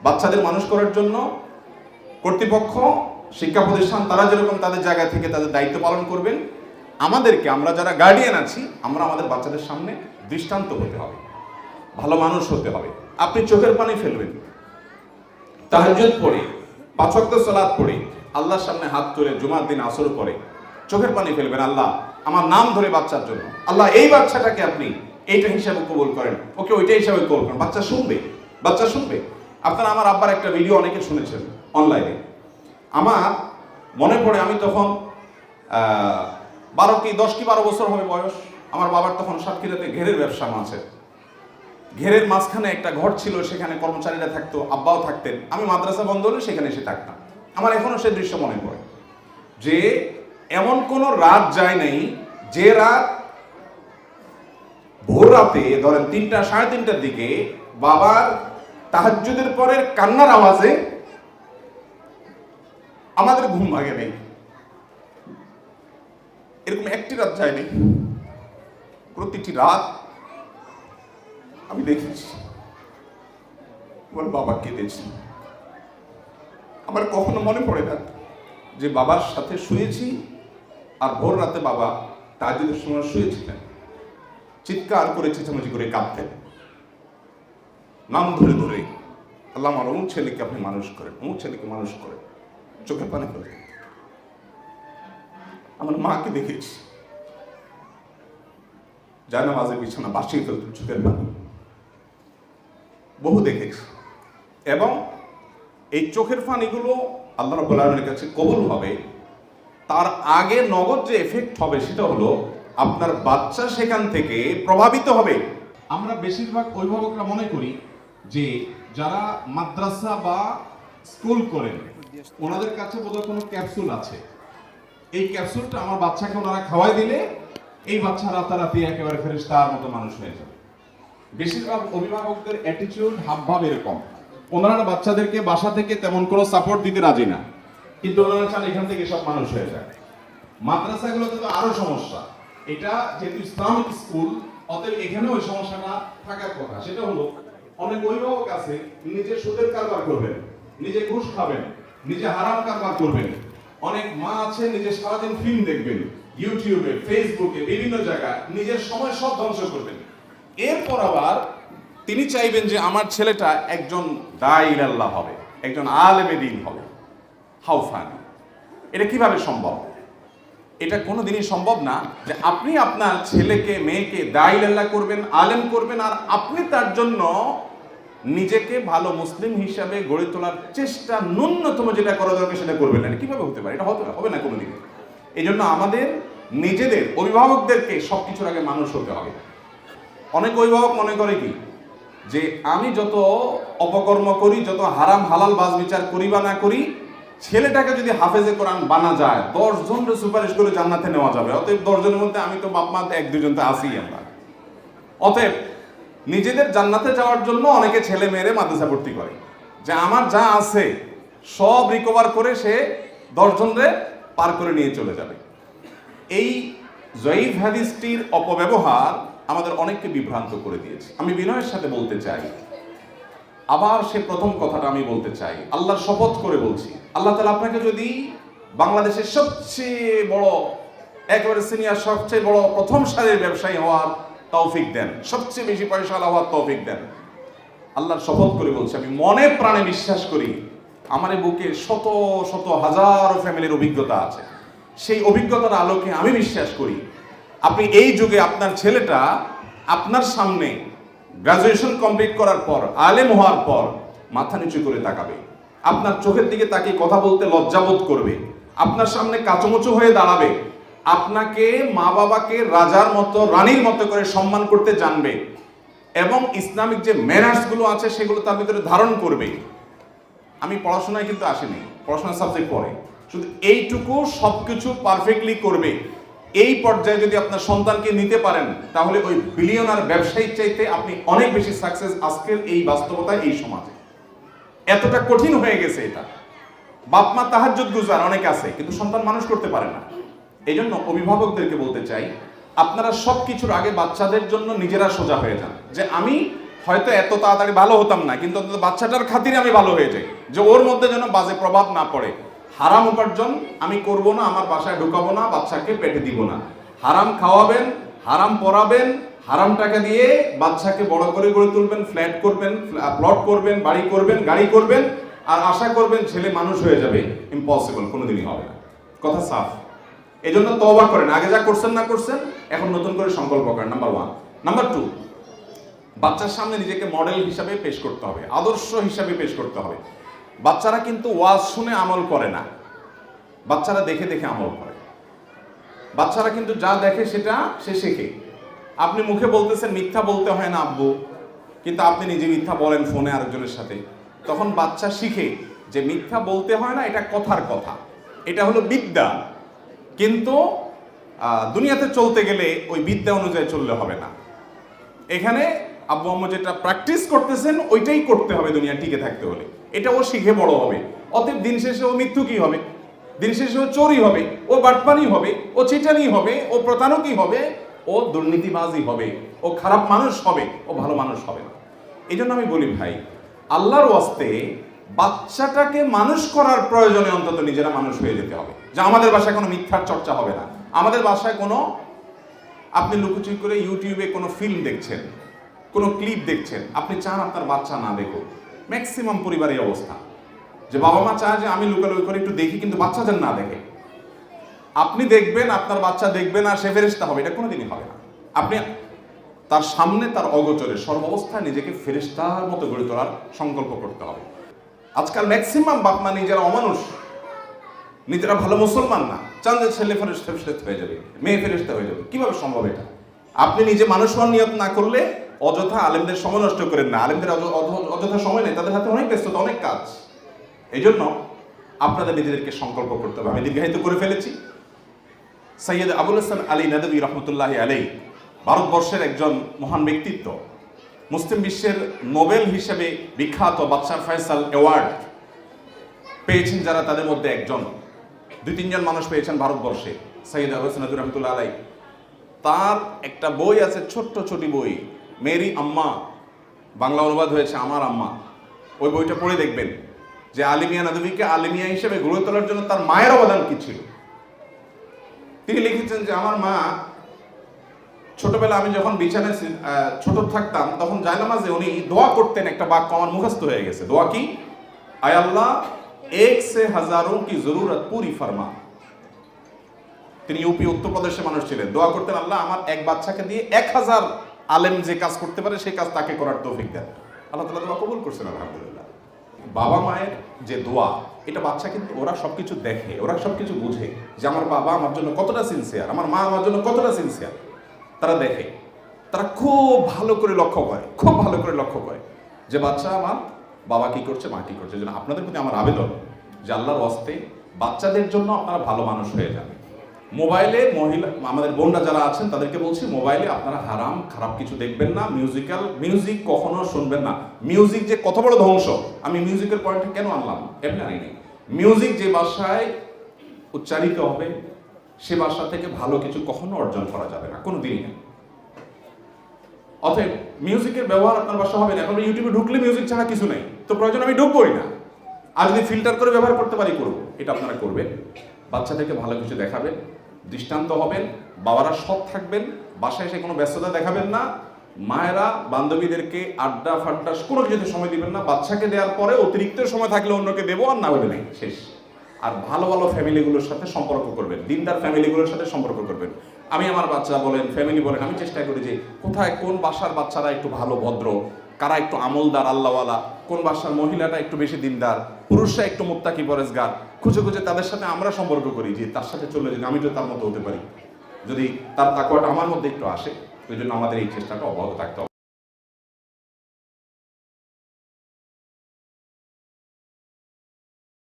বাচ্চাদের মানুষ করার জন্য কর্তৃপক্ষ, শিক্ষা প্রতিষ্ঠান তারা যেরকম তাদের জায়গা থেকে তাদের দায়িত্ব পালন করবেন, আমাদেরকে, আমরা যারা গার্ডিয়ান আছি, আমরা আমাদের বাচ্চাদের সামনে দৃষ্টান্ত হতে হবে, ভালো মানুষ হতে হবে। আপনি চোখের পানি ফেলবেন, তাহাজ্জুদ পড়ে, 5 ওয়াক্ত সালাত পড়ে, আল্লাহর সামনে হাত তুলে জুমার দিন আসর পড়ে চোখের পানি ফেলবেন, আল্লাহ আমার নাম ধরে বাচ্চার জন্য, আল্লাহ এই বাচ্চাটাকে আপনি এইটা হিসাবে কবুল করেন, ওকে ওইটা হিসাবে কবুল করেন। বাচ্চা শুনবে, বাচ্চা শুনবে। আপনারা আমার আব্বার একটা ভিডিও অনেকে শুনেছেন অনলাইনে। আমার মনে পড়ে, আমি তখন 10 কি 12 বছর হবে বয়স। আমার বাবার তখন সাতক্ষীরাতে ঘেরের ব্যবসা আছে। ঘেরের মাঝখানে একটা ঘর ছিল, সেখানে কর্মচারীরা থাকতো, আব্বাও থাকতেন। আমি মাদ্রাসা বন্ধ হলে সেখানে এসে থাকতাম। আমার এখনো সেই দৃশ্য মনে পড়ে যে এমন কোনো রাত যায় নাই যে রাত ভোর রাতে, ধরেন 3টা 3:30টার দিকে বাবার তাহাজ্জুদের পরের কান্নার আওয়াজে আমাদের ঘুম ভাঙে নেই। এরকম একটি রাত যায়নি। প্রতিটি রাত আমি দেখেছি আমার বাবা কেঁদেছি। আমার কখনো মনে পড়ে না যে বাবার সাথে শুয়েছি আর ভোর রাতে বাবা তাহাজ্জুদের সময় শুয়েছিলেন, চিৎকার করে চেঁচামেচি করে কাঁদতেন, নাম ধরে ধরে, আল্লাহ আমার অমুক ছেলেকে আপনি মানুষ করেন, অমুক ছেলেকে মানুষ করেন, চোখের পানি ফেলে। আমার মাকে দেখেছি জানামাজের বিছানা বাসিয়ে ফেলতেন চোখের পানি, বহু দেখেছি। এবং এই চোখের পানিগুলো আল্লাহ রাব্বুল আলামিনের কাছে কবুল হবে, তার আগে নগদ যে এফেক্ট হবে সেটা হলো আপনার বাচ্চা সেখান থেকে প্রভাবিত হবে। আমরা বেশিরভাগ অভিভাবকরা মনে করি যে যারা মাদ্রাসা বা স্কুল করেন ওনাদের কাছে বোধহয় কোনো ক্যাপসুল আছে, এই ক্যাপসুলটা আমার বাচ্চাকে ওনারা খাওয়াই দিলে এই বাচ্চা রাতারাতি একেবারে ফেরেশতার মতো মানুষ হয়ে যাবে। বেশিরভাগ অভিভাবকদের অ্যাটিটিউড, হাবভাব এরকম। ওনারা বাচ্চাদেরকে বাসা থেকে তেমন কোনো সাপোর্ট দিতে রাজি না, কিন্তু ওনারা চান এখান থেকে সব মানুষ হয়ে যায়। মাদ্রাসাগুলোতে তো আরো সমস্যা। এটা যেহেতু ইসলামিক স্কুল, অতএব এখানে ওই সমস্যাটা থাকার কথা। সেটা হলো অনেক অভিভাবক আছে নিজে সুদের কারবার করবেন, নিজে ঘুষ খাবেন, নিজে হারাম কারবার করবেন। অনেক মা আছে নিজে সারাদিন ফিল্ম দেখবেন, ইউটিউবে, ফেসবুকে, বিভিন্ন জায়গায় নিজের সময় সব ধ্বংস করবেন। এরপর আবার তিনি চাইবেন যে আমার ছেলেটা একজন দাঈ আল্লাহ হবে, একজন আলেমে দ্বীন হবে। How funny! এটা কিভাবে সম্ভব? এটা কোনোদিনই সম্ভব না যে আপনি আপনার ছেলেকে মেয়েকে দাঈ আল্লাহ করবেন, আলেম করবেন, আর আপনি তার জন্য নিজেকে ভালো মুসলিম হিসাবে গড়ে তোলার চেষ্টা ন্যূনতম যেটা করা দরকার সেটা করবেন না। কিভাবে হতে পারে? এটা হবে না কোনোদিনই। এই জন্য আমাদের নিজেদের অভিভাবকদেরকে সবকিছুর আগে মানুষ হতে হবে। অনেক অভিভাবক মনে করে কি যে আমি যত অপকর্ম করি, যত হারাম হালাল বাজ বিচার করি বা না করি, ছেলেটাকে যদি হাফেজে কোরআন বানা যায় 10 জনকে সুপারিশ করে জান্নাতে নেওয়া যাবে। অতএব 10 জনের মধ্যে আমি তো বাপ মা 1-2 জন তো আছি আমরা। অতএব নিজেদের জান্নাতে যাওয়ার জন্য অনেকে ছেলে মেয়েরে মাদ্রাসা ভর্তি করে যে আমার যা আছে সব রিকভার করে সে 10 জনরে পার করে নিয়ে চলে যাবে। এই জয়ীফ হাদিসটির অপব্যবহার আমাদের অনেককে বিভ্রান্ত করে দিয়েছে। আমি বিনয়ের সাথে বলতে চাই, আবার সে প্রথম কথাটা আমি বলতে চাই, আল্লাহর শপথ করে বলছি, আল্লাহ তাআলা আপনাকে যদি বাংলাদেশের সবচেয়ে বড়, একেবারে সিনিয়র, সবচেয়ে বড় প্রথম সারির ব্যবসায়ী হওয়ার তৌফিক দেন, সবচেয়ে বেশি পয়সাওয়ালা হওয়ার তৌফিক দেন, আল্লাহর শপথ করে বলছি, আমি মনে প্রাণে বিশ্বাস করি আমার বুকে শত শত হাজারো ফ্যামিলির অভিজ্ঞতা আছে। সেই অভিজ্ঞতার আলোকে আমি বিশ্বাস করি আপনি এই যুগে আপনার ছেলেটা আপনার সামনে গ্রাজুয়েশন কমপ্লিট করার পর, আলেম হওয়ার পর মাথা নিচু করে তাকাবে, আপনার চোখের দিকে তাকিয়ে কথা বলতে লজ্জাবোধ করবে, আপনার সামনে কাচুমুচু হয়ে দাঁড়াবে, আপনাকে মা বাবাকে রাজার মতো, রানীর মতো করে সম্মান করতে জানবে, এবং ইসলামিক যে ম্যানার্সগুলো আছে সেগুলো তার ভিতরে ধারণ করবে। আমি পড়াশোনায় কিন্তু আসিনি, পড়াশোনার সাবজেক্ট পড়ে, শুধু এইটুকু সবকিছু পারফেক্টলি করবে। এই পর্যায়ে যদি আপনার সন্তানকে নিতে পারেন তাহলে ওই বিলিয়নার ব্যবসায়ীর চাইতে আপনি অনেক বেশি সাকসেস আজকের এই বাস্তবতায়, এই সমাজে। এতটা কঠিন হয়ে গেছে এটা। বাপ মা তাহাজ্জুদ গুজার অনেক আছে, কিন্তু সন্তান মানুষ করতে পারে না। এই জন্য অভিভাবকদেরকে বলতে চাই, আপনারা সবকিছুর আগে বাচ্চাদের জন্য নিজেরা সোজা হয়ে যান, যে আমি হয়তো এত তাড়াতাড়ি ভালো হতাম না, কিন্তু অন্তত বাচ্চাটার খাতিরে আমি ভালো হয়ে যাই, যে ওর মধ্যে যেন বাজে প্রভাব না পড়ে। হারাম উপার্জন আমি করব না, আমার বাসায় ঢুকাবো না, বাচ্চাকে পেটে দিব না। হারাম খাওয়াবেন, হারাম পরাবেন, হারাম টাকা দিয়ে বাচ্চাকে বড় করে গড়ে তুলবেন, ফ্ল্যাট করবেন, প্লট করবেন, বাড়ি করবেন, গাড়ি করবেন, আর আশা করবেন ছেলে মানুষ হয়ে যাবে। ইম্পসিবল, কোনোদিনই হবে না। কথা সাফ। এই জন্য তওবা করেন, আগে যা করছেন না করছেন এখন নতুন করে সংকল্প করেন। নাম্বার 1। নাম্বার 2, বাচ্চার সামনে নিজেকে মডেল হিসাবে পেশ করতে হবে, আদর্শ হিসাবে পেশ করতে হবে। বাচ্চারা কিন্তু ওয়াজ শুনে আমল করে না, বাচ্চারা দেখে দেখে আমল করে। বাচ্চারা কিন্তু যা দেখে সেটা সে শেখে। আপনি মুখে বলতেছেন মিথ্যা বলতে হয় না আব্বু, কিন্তু আপনি নিজে মিথ্যা বলেন ফোনে আরেকজনের সাথে, তখন বাচ্চা শিখে যে মিথ্যা বলতে হয় না, এটা কথার কথা, এটা হলো বিদ্যা। কিন্তু দুনিয়াতে চলতে গেলে ওই বিদ্যা অনুযায়ী চললে হবে না। এখানে আব্বু আম্মু যেটা প্র্যাকটিস করতেছেন ওইটাই করতে হবে দুনিয়া টিকে থাকতে হলে। এটা ও শিখে বড় হবে। অতএব দিন শেষে ও মৃত্যুকী হবে, দিন শেষে ও চোরই হবে, ও বাটপানি হবে, ও চিটানি হবে, ও প্রতারকই হবে, ও দুর্নীতিবাজই হবে, ও খারাপ মানুষ হবে, ও ভালো মানুষ হবে না। এই জন্য আমি বলি ভাই, আল্লাহর ওয়াস্তে বাচ্চাটাকে মানুষ করার প্রয়োজনে অন্তত নিজেরা মানুষ হয়ে যেতে হবে। যে আমাদের বাসায় কোনো মিথ্যার চর্চা হবে না, আমাদের বাসায় কোনো, আপনি লুকোচুরি করে ইউটিউবে কোনো ফিল্ম দেখছেন, কোনো ক্লিপ দেখছেন, আপনি চান আপনার বাচ্চা না দেখুক। ম্যাক্সিমাম পরিবারের অবস্থা যে বাবা মা চায় যে আমি লুকালুকি করে একটু দেখি, কিন্তু বাচ্চা যেন না দেখে। আপনি দেখবেন, আপনার বাচ্চা দেখবে না, সে ফেরেশতা হবে, এটা কোনোদিনই হবে না। আপনি তার সামনে তার অগোচরে সর্বাবস্থায় নিজেকে ফেরেশতার মতো গড়ে তোলার সংকল্প করতে হবে। আজকাল ম্যাক্সিমাম বাপ মা নিজেরা অমানুষ, নিজেরা ভালো মুসলমান না, চান যে ছেলে ফেরেশতা হয়ে যাবে, মেয়ে ফেরেশতা হয়ে যাবে। কিভাবে সম্ভব এটা? আপনি নিজে মানুষ হওয়ার নিয়ত না করলে অযথা আলেমদের সময় নষ্ট করেন না। আলেমদের অযথা সময় নেই, তাদের হাতে অনেক ব্যস্ততা, অনেক কাজ। এই জন্য আপনাদের নিজেদেরকে সংকল্প করতে হবে। আমি দীর্ঘায়িত করে ফেলেছি। সৈয়দ আবুল হাসান আলী নদভী রহমতুল্লাহি আলাইহি ভারতবর্ষের একজন মহান ব্যক্তিত্ব, মুসলিম বিশ্বের নোবেল হিসেবে বিখ্যাত বাদশাহ ফয়সাল অ্যাওয়ার্ড পেয়েছেন যারা, তাদের মধ্যে একজন। 2-3 জন মানুষ পেয়েছেন ভারতবর্ষে। সৈয়দ আবুল হাসান নদভী রহমতুল্লাহ আলাইহি, তার একটা বই আছে, ছোট্ট ছোটি বই, মেরি আম্মা, বাংলা অনুবাদ হয়েছে আমার আম্মা। ওই বইটা পড়ে দেখবেন যে আলিমিয়া নদভীকে আলিমিয়া হিসেবে গড়ে তোলার জন্য তার মায়ের অবদান কি ছিল। তিনি লিখেছেন যে আমার মা ছোটবেলা, আমি যখন বিছানায় ছোট থাকতাম, তখন জায়নামাজে উনি দোয়া করতেন, একটা বাক্য আমার মুখস্থ হয়ে গেছে। দোয়া কি? আয় আল্লাহ, এক সে হাজারোं की जरूरत पूरी फरमा। তিনি ইউপি উত্তরপ্রদেশের মানুষ ছিলেন। দোয়া করতেন, আল্লাহ আমার এক বাচ্চাকে দিয়ে 1000 আলেম যে কাজ করতে পারে সেই কাজ তাকে করার তৌফিক দেন। আল্লাহ তাআলা দোয়া কবুল করছেন আলহামদুলিল্লাহ। বাবা মায়ের যে দোয়া, এটা বাচ্চা কিন্তু ওরা সবকিছু দেখে, ওরা সবকিছু বুঝে যে আমার বাবা আমার জন্য কতটা সিনসিয়ার, আমার মা আমার জন্য কতটা সিনসিয়ার। তারা দেখে, তারা খুব ভালো করে লক্ষ্য করে, খুব ভালো করে লক্ষ্য করে যে বাচ্চা আমার বাবা কি করছে, মা কি করছে। যেন আপনাদের প্রতি আমার আবেদন যে আল্লাহর ওয়াস্তে বাচ্চাদের জন্য আপনারা ভালো মানুষ হয়ে যাবেন। মোবাইলে মহিলা আমাদের বোনরা যারা আছেন তাদেরকে বলছি, মোবাইলে আপনারা হারাম খারাপ কিছু দেখবেন না। মিউজিক কখনো শুনবেন না। মিউজিক যে কত বড় ধ্বংস, আমি মিউজিকের পয়েন্টে কেন আনলাম এমনি আনি নেই। মিউজিক যে ভাষায় উচ্চারিত হবে সে ভাষা থেকে ভালো কিছু কখনো অর্জন করা যাবে না, কোনো দিনই না। অতএব মিউজিকের ব্যবহার আপনার বাসা হবে না। এখন ইউটিউবে ঢুকলে মিউজিক ছাড়া কিছু নেই, তো প্রয়োজন আমি ঢুকবোই না। আর যদি ফিল্টার করে ব্যবহার করতে পারি করবো, এটা আপনারা করবেন। বাচ্চাদেরকে ভালো কিছু দেখাবেন, দৃষ্টান্ত হবেন, বাবারা সৎ থাকবেন, বাসায় এসে কোনো ব্যস্ততা দেখাবেন না। মায়েরা বান্ধবীদেরকে আড্ডা ফাড্ডা কোনো কিছুতে সময় দিবেন না। বাচ্চাকে দেওয়ার পরে অতিরিক্ত সময় থাকলে অন্যকে দেবো, আর না হলে নেই, শেষ। আর ভালো ভালো ফ্যামিলিগুলোর সাথে সম্পর্ক করবেন, দিনদার ফ্যামিলিগুলোর সাথে সম্পর্ক করবেন। আমি আমার বাচ্চা বলেন, ফ্যামিলি বলেন, আমি চেষ্টা করি যে কোথায় কোন বাসার বাচ্চারা একটু ভালো ভদ্র, কারা একটু আমলদার আল্লাহওয়ালা, কোন বাসার মহিলাটা একটু বেশি দিনদার, পুরুষরা একটু মুত্তাকি পরেজগার, খুঁজে খুঁজে তাদের সাথে আমরা সম্পর্ক করি যে তার সাথে চলে যদি আমি তো তার মতো হতে পারি, যদি তার তাকওয়াটা আমার মধ্যে একটু আসে। ওই জন্য আমাদের এই চেষ্টাটা অব্যাহত থাকতে হবে।